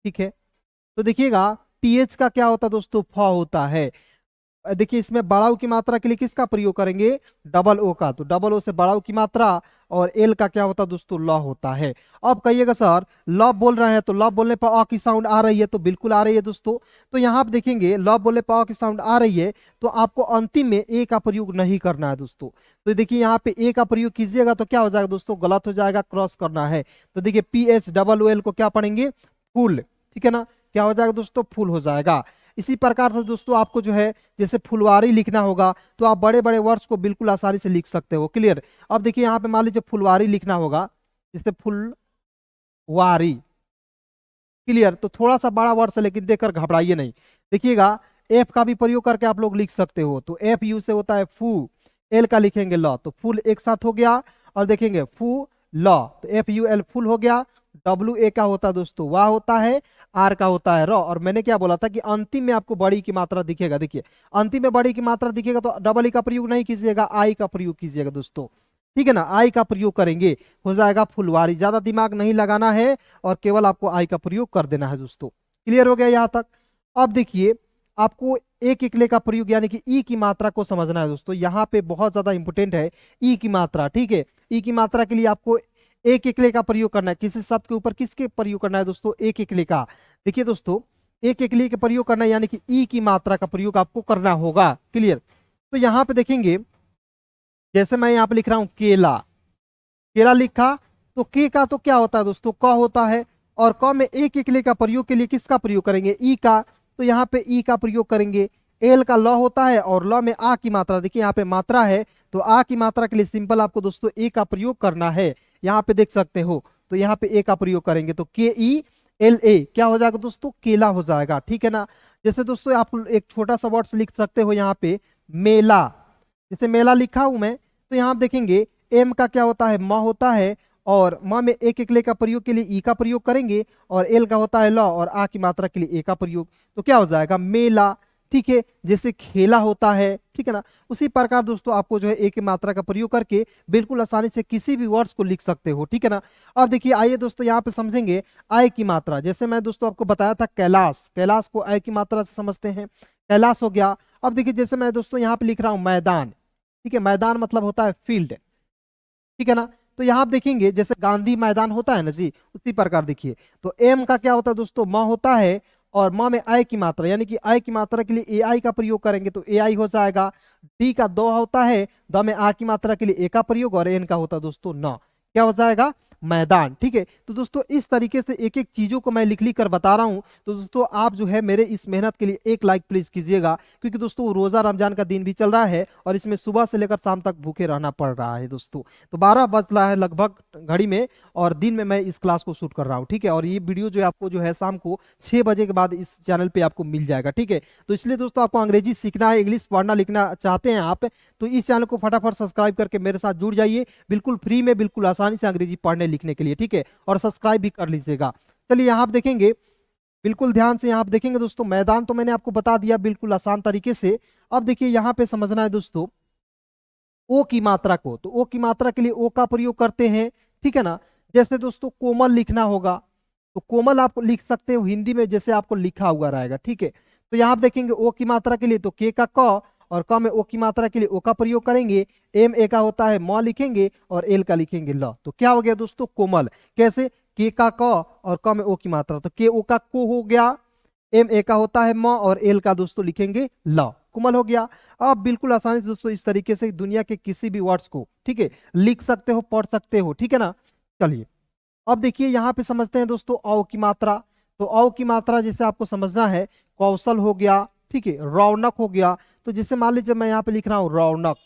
ठीक है, तो देखिएगा पीएच का क्या होता है दोस्तों, फ होता है। देखिए इसमें बड़ा ऊ की मात्रा के लिए किसका प्रयोग करेंगे, डबल ओ का। तो डबल ओ से बड़ा ऊ की मात्रा, और एल का क्या होता है दोस्तों, ल होता है। अब कहिएगा सर ल बोल रहे हैं तो ल बोलने पर अ की साउंड आ रही है, तो बिल्कुल आ रही है दोस्तों। तो यहाँ आप देखेंगे ल बोलने पर अ की साउंड आ रही है, तो आपको अंतिम में ए का प्रयोग नहीं करना है दोस्तों। तो देखिए यहाँ पे ए का प्रयोग कीजिएगा तो क्या हो जाएगा दोस्तों, गलत हो जाएगा, क्रॉस करना है। तो देखिए PHOOL को क्या पढ़ेंगे, फूल। ठीक है ना, क्या हो जाएगा दोस्तों, फूल हो जाएगा। इसी प्रकार से दोस्तों आपको जो है जैसे फुलवारी लिखना होगा तो आप बड़े बड़े वर्ड्स को बिल्कुल आसानी से लिख सकते हो। क्लियर। अब देखिए यहाँ पे मान लीजिए फुलवारी लिखना होगा, जैसे फुलवारी। क्लियर, तो थोड़ा सा बड़ा वर्ड है लेकिन देखकर घबराइए नहीं। देखिएगा एफ का भी प्रयोग करके आप लोग लिख सकते हो, तो एफ यू से होता है फू, एल का लिखेंगे ल, तो फुल एक साथ हो गया। और देखेंगे फू ल, तो FUL फुल हो गया। WA का होता है दोस्तों वाह होता है, आर का होता है र। और मैंने क्या बोला था कि अंतिम में आपको बड़ी की मात्रा दिखेगा। देखिए अंतिम में बड़ी की मात्रा दिखेगा तो डबल ई का प्रयोग नहीं कीजिएगा, आई का प्रयोग कीजिएगा दोस्तों। ठीक है ना, आई का प्रयोग करेंगे, हो जाएगा फुलवारी। ज्यादा दिमाग नहीं लगाना है और केवल आपको आई का प्रयोग कर देना है दोस्तों। क्लियर हो गया यहाँ तक। अब देखिए आपको एक इकले का प्रयोग यानी कि ई की मात्रा को समझना है दोस्तों। यहाँ पे बहुत ज्यादा इंपोर्टेंट है ई की मात्रा। ठीक है, ई की मात्रा के लिए आपको एक इकले का प्रयोग करना है। किसी शब्द के ऊपर किसके प्रयोग करना है दोस्तों, एक इकले का। देखिए दोस्तों एक इकले का प्रयोग करना है, यानी कि ई की मात्रा का प्रयोग आपको करना होगा। क्लियर। तो यहाँ पे देखेंगे जैसे मैं यहाँ पे लिख रहा हूं केला, केला लिखा तो के का तो क्या होता है दोस्तों, क होता है। और क में एक इकले का प्रयोग के लिए किसका प्रयोग करेंगे, ई का। तो यहाँ पे ई का प्रयोग करेंगे। एल का ल होता है और ल में आ की मात्रा, देखिए यहाँ पे मात्रा है तो आ की मात्रा के लिए सिंपल आपको दोस्तों ए का प्रयोग करना है। यहाँ पे देख सकते हो, तो यहाँ पे ए का प्रयोग करेंगे तो KELA क्या हो जाएगा दोस्तों, केला हो जाएगा। ठीक है ना। जैसे दोस्तों आप एक छोटा सा वर्ड्स लिख सकते हो यहाँ पे मेला, जैसे मेला लिखा हूं मैं, तो यहाँ आप देखेंगे एम का क्या होता है, म होता है, और म में एक एकले का प्रयोग के लिए ई का प्रयोग करेंगे, और एल का होता है ल, और आ की मात्रा के लिए ए का प्रयोग, तो क्या हो जाएगा मेला। ठीक है, जैसे खेला होता है, ठीक है ना, उसी प्रकार दोस्तों आपको जो है ए की मात्रा का प्रयोग करके बिल्कुल आसानी से किसी भी वर्ड्स को लिख सकते हो। ठीक है ना। अब देखिए आइए दोस्तों यहाँ पे समझेंगे आय की मात्रा। जैसे मैं दोस्तों आपको बताया था कैलाश, कैलाश को आय की मात्रा से समझते हैं, कैलाश हो गया। अब देखिए जैसे मैं दोस्तों यहाँ पे लिख रहा हूँ मैदान, ठीक है, मैदान मतलब होता है फील्ड, ठीक है ना। तो यहाँ आप देखेंगे जैसे गांधी मैदान होता है ना जी, उसी प्रकार देखिए, तो एम का क्या होता है दोस्तों, म होता है, और म में आई की मात्रा, यानी कि आई की मात्रा के लिए ए आई का प्रयोग करेंगे तो ए आई हो जाएगा। डी का दो होता है, द में आ की मात्रा के लिए ए का प्रयोग, और एन का होता है दोस्तों न, क्या हो जाएगा मैदान। ठीक है, तो दोस्तों इस तरीके से एक एक चीजों को मैं लिख लिख कर बता रहा हूं, तो दोस्तों आप जो है मेरे इस मेहनत के लिए एक लाइक प्लीज कीजिएगा, क्योंकि दोस्तों रोजा रमजान का दिन भी चल रहा है और इसमें सुबह से लेकर शाम तक भूखे रहना पड़ रहा है दोस्तों। तो 12 बज रहा है लगभग घड़ी में, और दिन में मैं इस क्लास को शूट कर रहा हूँ। ठीक है, और ये वीडियो जो है आपको जो है शाम को 6 बजे के बाद इस चैनल पे आपको मिल जाएगा। ठीक है, तो इसलिए दोस्तों आपको अंग्रेजी सीखना है, इंग्लिश पढ़ना लिखना चाहते हैं आप, तो इस चैनल को फटाफट सब्सक्राइब करके मेरे साथ जुड़ जाइए, बिल्कुल फ्री में, बिल्कुल आसानी से अंग्रेजी पढ़ने लिखने के लिए। ठीक है, और सब्सक्राइब भी कर लीजिएगा। चलिए यहाँ आप देखेंगे, बिल्कुल ध्यान से यहाँ आप देखेंगे दोस्तों, मैदान तो मैंने आपको बता दिया बिल्कुल आसान तरीके से। अब देखिए यहाँ पे समझना है दोस्तों ओ की मात्रा को, तो ओ की मात्रा के लिए ओ का प्रयोग करते हैं। ठीक है ना, जैसे दोस्तों कोमल लिखना होगा तो कोमल आप लिख सकते हो हिंदी में जैसे आपको लिखा हुआ रहेगा। ठीक है, तो यहाँ आप देखेंगे ओ की मात्रा के लिए तो के का क, और क में ओ की मात्रा के लिए ओ का प्रयोग करेंगे, एम ए का होता है म लिखेंगे, और एल का लिखेंगे ल, तो क्या हो गया दोस्तों कोमल। कैसे, के का क और क में ओ की मात्रा, तो के ओ का को हो गया, एम ए का होता है म, और एल का दोस्तों लिखेंगे ल, कोमल हो गया। आप बिल्कुल आसानी से दोस्तों इस तरीके से दुनिया के किसी भी वर्ड्स को, ठीक है, लिख सकते हो, पढ़ सकते हो। ठीक है ना। चलिए अब देखिए यहाँ पे समझते हैं दोस्तों औ की मात्रा। तो औ की मात्रा जैसे आपको समझना है, कौशल हो गया, ठीक है, रौनक हो गया। तो जैसे मान लीजिए मैं यहाँ पे लिख रहा हूँ रौनक,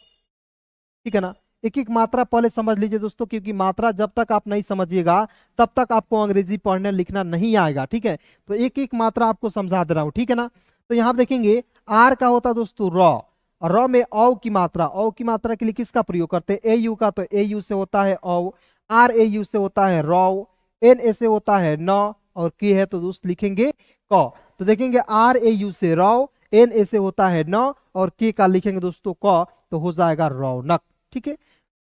ठीक है ना, एक एक मात्रा पहले समझ लीजिए दोस्तों, क्योंकि मात्रा जब तक आप नहीं समझिएगा तब तक आपको अंग्रेजी पढ़ने लिखना नहीं आएगा। ठीक है, तो एक एक मात्रा आपको समझा दे रहा हूँ। ठीक है ना, तो यहाँ देखेंगे आर का होता है दोस्तों रॉ, और रॉ में औ की मात्रा, औ की मात्रा के लिए किसका प्रयोग करते हैं, ए यू का, तो ए यू से होता है औ, आर ए यू से होता है रौ, एन ए से होता है न, और की है तो दोस्त लिखेंगे क। तो देखेंगे आर ए यू से रौ, एन ए से होता है न, और के का लिखेंगे दोस्तों क, तो हो जाएगा रौनक। ठीक है,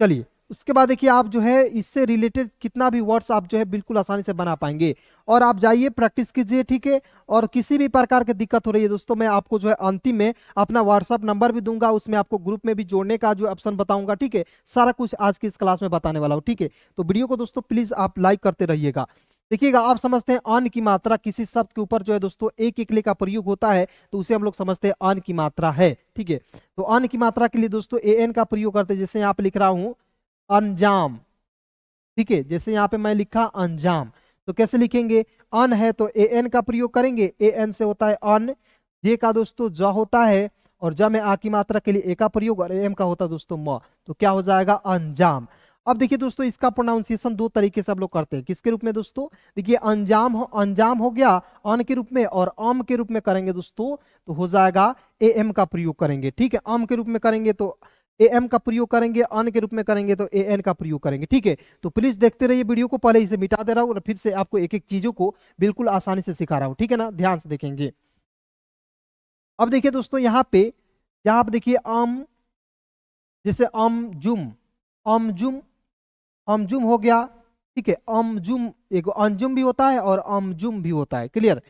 चलिए उसके बाद देखिए आप जो है इससे रिलेटेड कितना भी वर्ड्स आप जो है बिल्कुल आसानी से बना पाएंगे, और आप जाइए प्रैक्टिस कीजिए। ठीक है, और किसी भी प्रकार की दिक्कत हो रही है दोस्तों, मैं आपको जो है अंतिम में अपना व्हाट्सअप नंबर भी दूंगा, उसमें आपको ग्रुप में भी जोड़ने का जो ऑप्शन बताऊंगा। ठीक है, सारा कुछ आज की इस क्लास में बताने वाला हूँ। ठीक है, तो वीडियो को दोस्तों प्लीज आप लाइक करते रहिएगा। देखिएगा आप समझते हैं अन की मात्रा, किसी शब्द के ऊपर जो है दोस्तों एक एकले का प्रयोग होता है तो उसे हम लोग समझते हैं अन की मात्रा है। ठीक है, तो अन की मात्रा के लिए दोस्तों ए एन का प्रयोग करते हैं, जैसे यहाँ पे लिख रहा हूं अंजाम। ठीक है, जैसे यहाँ पे मैं लिखा अंजाम, तो कैसे लिखेंगे, अन है तो ए एन का प्रयोग करेंगे, ए एन से होता है अन, जे का दोस्तों ज होता है, और ज में आ की मात्रा के लिए ए का प्रयोग, और एम का होता है दोस्तों म, तो क्या हो जाएगा अंजाम। अब देखिए दोस्तों इसका प्रोनाउंसिएशन दो तरीके से आप लोग करते हैं, किसके रूप में दोस्तों, देखिए अंजाम हो गया अन के रूप में, और अम के रूप में करेंगे दोस्तों तो हो जाएगा ए एम का प्रयोग करेंगे। ठीक है, अम के रूप में करेंगे तो ए एम का प्रयोग करेंगे, अन के रूप में करेंगे तो ए एन का प्रयोग करेंगे। ठीक है, तो प्लीज देखते रहिए वीडियो को, पहले इसे मिटा दे रहा हूं और फिर से आपको एक एक चीजों को बिल्कुल आसानी से सिखा रहा हूं। ठीक है ना, ध्यान से देखेंगे। अब देखिए दोस्तों यहाँ पे देखिए जैसे अमजुम, अमजुम हो गया। ठीक है, अमजुम एक अंजुम भी होता है और अमजुम भी होता है, क्लियर।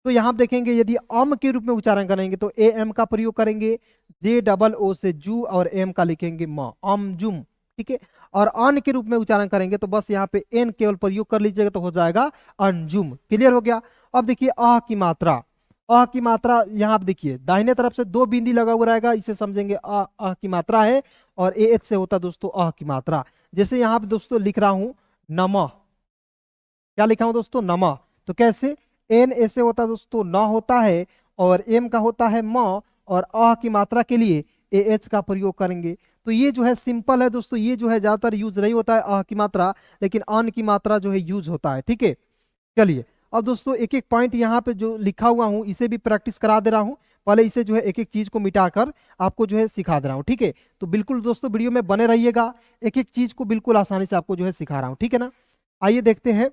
तो यहाँ आप देखेंगे यदि अम के रूप में उच्चारण करेंगे तो ए एम का प्रयोग करेंगे, जे डबल ओ से जू, और एम का लिखेंगे म, अमजुम। ठीक है, और अन के रूप में उच्चारण करेंगे तो बस यहाँ पे एन केवल प्रयोग कर लीजिएगा तो हो जाएगा अंजुम, क्लियर हो गया। अब देखिए अह की मात्रा, अह की मात्रा यहाँ आप देखिए दाहिने तरफ से दो बिंदी लगा हुआ रहेगा, इसे समझेंगे अह की मात्रा है, और ए एच से होता दोस्तों अह की मात्रा। जैसे यहाँ पे दोस्तों लिख रहा हूं नमः, क्या लिखा हूं दोस्तों नमः, तो कैसे, एन ऐसे होता दोस्तों न होता है, और एम का होता है म, और अ की मात्रा के लिए ए एच का प्रयोग करेंगे। तो ये जो है सिंपल है दोस्तों, ये जो है ज्यादातर यूज नहीं होता है अ की मात्रा, लेकिन अन की मात्रा जो है यूज होता है। ठीक है, चलिए अब दोस्तों एक एक पॉइंट यहाँ पे जो लिखा हुआ हूँ इसे भी प्रैक्टिस करा दे रहा हूँ। पहले इसे जो है एक एक चीज को मिटाकर आपको जो है सिखा दे रहा हूँ, ठीक है। तो बिल्कुल दोस्तों वीडियो में बने रहिएगा, एक एक चीज को बिल्कुल आसानी से आपको जो है सिखा रहा हूँ, ठीक है ना। आइए देखते हैं।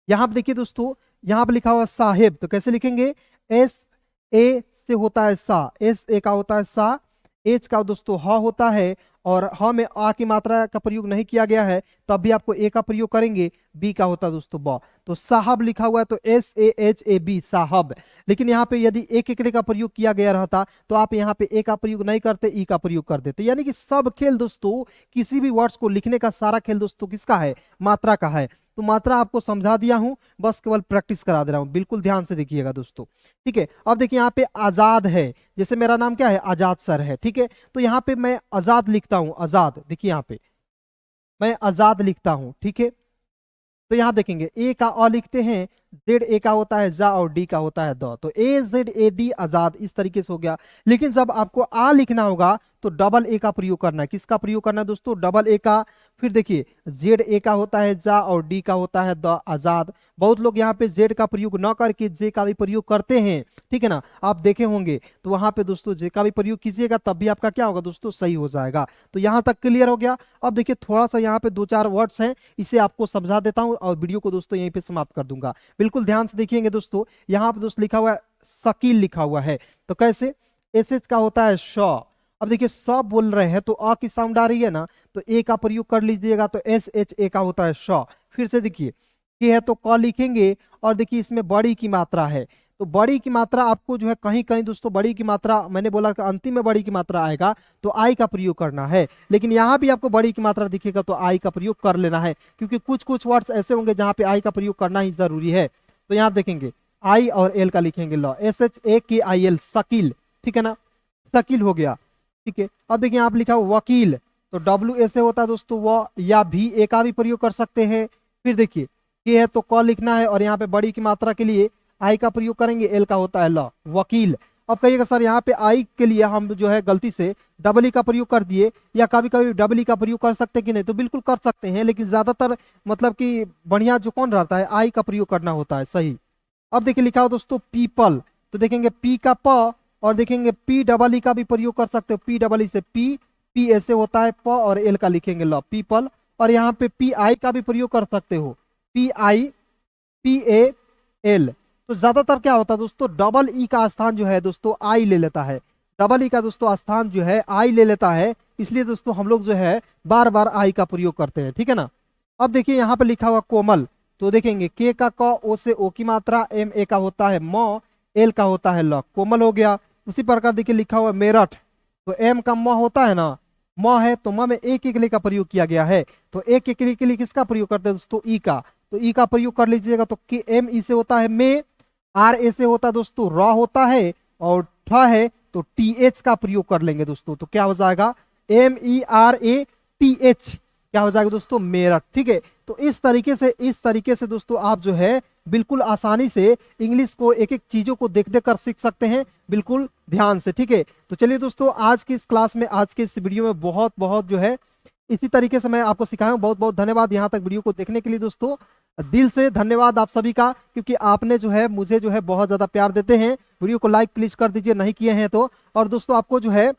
यहाँ पे देखिए दोस्तों, यहाँ पे लिखा हुआ साहेब, तो कैसे लिखेंगे? एस ए से होता है सा, एस ए का होता है सा, एच का दोस्तों ह होता है, और ह में आ की मात्रा का प्रयोग नहीं किया गया है, तब भी आपको ए का प्रयोग करेंगे, बी का होता है दोस्तों ब। तो साहब लिखा हुआ है तो S A H A B, साहब। लेकिन यहाँ पे यदि एक एकड़े का प्रयोग किया गया रहता तो आप यहाँ पे ए का प्रयोग नहीं करते, ई का प्रयोग कर देते। यानी कि सब खेल दोस्तों, किसी भी वर्ड्स को लिखने का सारा खेल दोस्तों किसका है? मात्रा का है। तो मात्रा आपको समझा दिया हूं, बस केवल प्रैक्टिस करा दे रहा हूं, बिल्कुल ध्यान से देखिएगा दोस्तों, ठीक है। अब देखिए यहाँ पे आजाद है, जैसे मेरा नाम क्या है? आजाद सर है, ठीक है। तो यहाँ पे मैं आजाद लिखता हूं, आजाद, देखिए यहाँ पे मैं आजाद लिखता हूं, ठीक है। तो यहाँ देखेंगे ए का अ लिखते हैं, जेड ए का होता है जा, और डी का होता है द। तो ए जेड ए डी आजाद, इस तरीके से हो गया। लेकिन जब आपको आ लिखना होगा तो डबल ए का प्रयोग करना है। किसका प्रयोग करना है दोस्तों? डबल ए का। फिर देखिए जेड ए का होता है जा, और डी का होता है द, आजाद। बहुत लोग यहाँ पे जेड का प्रयोग न करके जे का भी प्रयोग करते हैं, ठीक है ना, आप देखे होंगे। तो वहां पे दोस्तों जे का भी प्रयोग कीजिएगा, तब भी आपका क्या होगा दोस्तों? सही हो जाएगा। तो यहाँ तक क्लियर हो गया। अब देखिए थोड़ा सा यहाँ पे दो चार वर्ड्स हैं, इसे आपको समझा देता हूँ और वीडियो को दोस्तों यहीं पे समाप्त कर दूंगा। बिल्कुल ध्यान से देखिएंगे दोस्तों। यहाँ पे दोस्तों लिखा हुआ है शकील, लिखा हुआ है, तो कैसे? एस एच का होता है श। अब देखिए स बोल रहे हैं तो अ की साउंड आ रही है ना, तो ए का प्रयोग कर लीजिएगा, तो एस एच ए का होता है श। फिर से देखिए ये है तो क लिखेंगे, और देखिए इसमें बड़ी की मात्रा है, तो बड़ी की मात्रा आपको जो है कहीं कहीं दोस्तों बड़ी की मात्रा, मैंने बोला कि अंतिम में बड़ी की मात्रा आएगा तो आई का प्रयोग करना है। लेकिन यहाँ भी आपको बड़ी की मात्रा दिखेगा तो आई का प्रयोग कर लेना है, क्योंकि कुछ कुछ वर्ड्स ऐसे होंगे जहाँ पे आई का प्रयोग करना ही जरूरी है। तो यहाँ देखेंगे आई और एल का लिखेंगे ल, एस एच ए के आई एल, शकील, ठीक है ना, शकील हो गया, ठीक है। अब देखिए आप लिखा हुआ वकील, तो डब्ल्यू ए से होता है दोस्तों व, या भी ए का भी प्रयोग कर सकते हैं। फिर देखिए ये है तो क लिखना है, और यहाँ पे बड़ी की मात्रा के लिए आई का प्रयोग करेंगे, एल का होता है ल, वकील। अब कहिएगा सर यहाँ पे आई के लिए हम जो है गलती से डबल ई का प्रयोग कर दिए, या कभी कभी डबल ई का प्रयोग कर सकते हैं कि नहीं? तो बिल्कुल कर सकते हैं, लेकिन ज्यादातर मतलब कि बढ़िया जो कौन रहता है? आई का प्रयोग करना होता है, सही। अब देखिए लिखा हो दोस्तों पीपल, तो देखेंगे पी का प, और देखेंगे पी डबल ई का भी प्रयोग कर सकते हो, पी डबल ई से पी, पी ऐसे होता है प, और एल का लिखेंगे ल, पीपल। और यहाँ पे पी आई का भी प्रयोग कर सकते हो, P I, P A L. तो ज्यादातर क्या होता है दोस्तों? डबल ई का स्थान जो है दोस्तों आई ले लेता है, डबल ई का दोस्तों स्थान जो है आई ले लेता है, इसलिए दोस्तों हम लोग जो है बार बार आई का प्रयोग करते हैं, ठीक है ना। अब देखिए यहाँ पे लिखा हुआ कोमल, तो देखेंगे के का क, ओ से ओ की मात्रा, एम ए का होता है म, एल का होता है ल, कोमल हो गया। उसी प्रकार देखिए लिखा हुआ मेरठ, तो एम का म होता है ना, म है तो म में एक एकली का प्रयोग किया गया है, तो एक एकली के लिए किसका प्रयोग करते हैं दोस्तों? ई का। तो ई का प्रयोग कर लीजिएगा, तो के एम ई से होता है में, आर ए से होता है दोस्तों र होता है, और ठ है तो टी एच का प्रयोग कर लेंगे दोस्तों। तो क्या हो जाएगा? M E R A T H, क्या हो जाएगा दोस्तों? मेरठ, ठीक है। तो इस तरीके से दोस्तों आप जो है बिल्कुल आसानी से इंग्लिश को एक एक चीजों को देख देख कर सीख सकते हैं, बिल्कुल ध्यान से, ठीक है। तो चलिए दोस्तों आज की इस क्लास में, आज के इस वीडियो में बहुत बहुत जो है इसी तरीके से मैं आपको सिखाया हूं। बहुत बहुत धन्यवाद यहाँ तक वीडियो को देखने के लिए दोस्तों, दिल से धन्यवाद आप सभी का, क्योंकि आपने जो है मुझे जो है बहुत ज्यादा प्यार देते हैं। वीडियो को लाइक प्लीज कर दीजिए नहीं किए हैं तो। और दोस्तों आपको जो है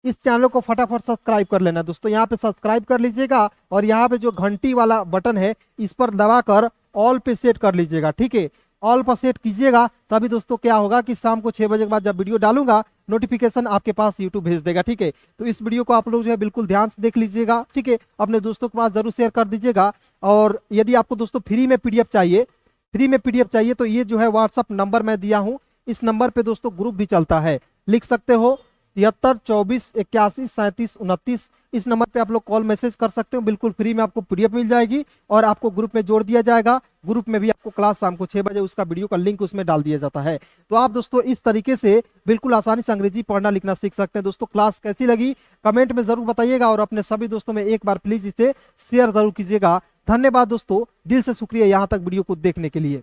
इस चैनल को फटाफट सब्सक्राइब कर लेना दोस्तों, यहाँ पे सब्सक्राइब कर लीजिएगा, और यहाँ पे जो घंटी वाला बटन है इस पर दबाकर ऑल पे सेट कर लीजिएगा, ठीक है। ऑल पर सेट कीजिएगा, तभी दोस्तों क्या होगा कि शाम को 6 बजे के बाद जब वीडियो डालूंगा नोटिफिकेशन आपके पास यूट्यूब भेज देगा, ठीक है। तो इस वीडियो को आप लोग जो है बिल्कुल ध्यान से देख लीजिएगा, ठीक है। अपने दोस्तों के पास जरूर शेयर कर दीजिएगा। और यदि आपको दोस्तों फ्री में पीडीएफ चाहिए तो ये जो है व्हाट्सअप नंबर मैं दिया हूँ, इस नंबर पे दोस्तों ग्रुप भी चलता है, लिख सकते हो 73 24 81 37 29। इस नंबर पे आप लोग कॉल मैसेज कर सकते हो, बिल्कुल फ्री में आपको पीडीएफ मिल जाएगी, और आपको ग्रुप में जोड़ दिया जाएगा। ग्रुप में भी आपको क्लास शाम को 6 बजे उसका वीडियो का लिंक उसमें डाल दिया जाता है। तो आप दोस्तों इस तरीके से बिल्कुल आसानी से अंग्रेजी पढ़ना लिखना सीख सकते हैं। दोस्तों क्लास कैसी लगी कमेंट में जरूर बताइएगा, और अपने सभी दोस्तों में एक बार प्लीज इसे शेयर जरूर कीजिएगा। धन्यवाद दोस्तों, दिल से शुक्रिया यहाँ तक वीडियो को देखने के लिए।